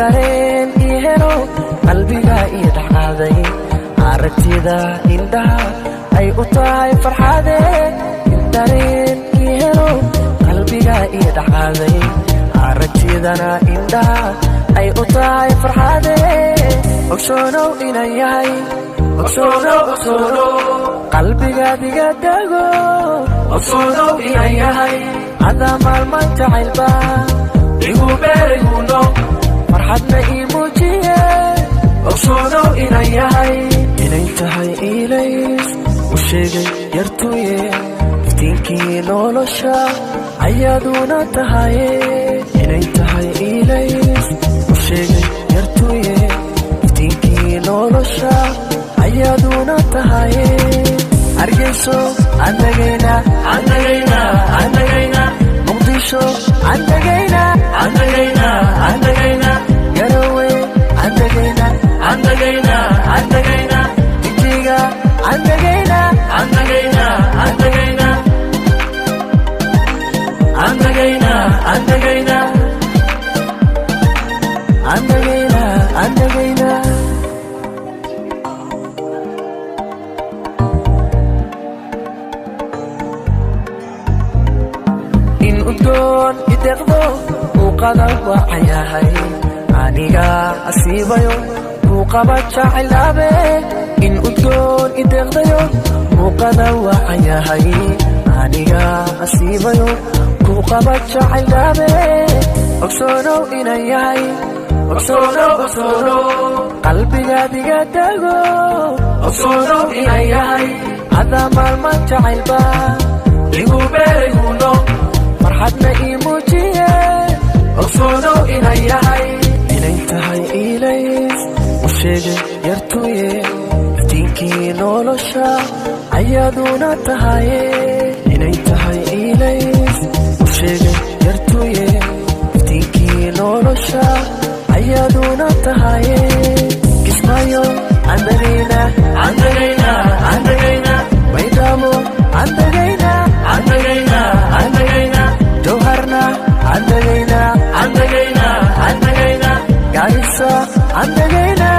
dareen ii helo qalbiga ii dhacaaday aragtida indhaha ay u tahay farxade dareen ii helo qalbiga ii dhacaaday aragtidana indhaha ay u tahay farxade ogsoonow inaan yahay ogsoonow qalbiga diga dago ogsoonow inaan yahay adaa maalmaan jacaylba igu beerayguno farxadna ii muujiye ogsoonow inaan yahay inay tahay ilays u sheegay yartuye iftiinkii nolosha ayaaduna tahaye inay tahay ilays u sheegay yartuye iftiinkii nolosha ayaaduna tahaye hargeyso andagayna muqdisho andagayna garowe andagayna jigjiga andagayna in udgoon ideeqdo muuqada waacayahay aniga asiibayo muuqaba jacaylabe in udgoon ideeqdayo muuqada waacayahay aniga asiibayo muuqaba jacaylabe ogsoonow inaan yahay ogsoonow qalbiga diga dago ogsoonow inaan yahay adaa maalmaan jacaylba igu beerayguno farxadna ii muujiye ogsoonow inaan yahay inay tahay ilays u sheegay yartuye iftiinkii nolosha ayaaduna tahaye inay tahay ilays u sheegay yartuye iftiinkii nolosha ayaaduna tahaye kismaayo andagayna maydamo andagayna jawharna andagayna gaarisa andagayna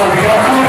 طب يا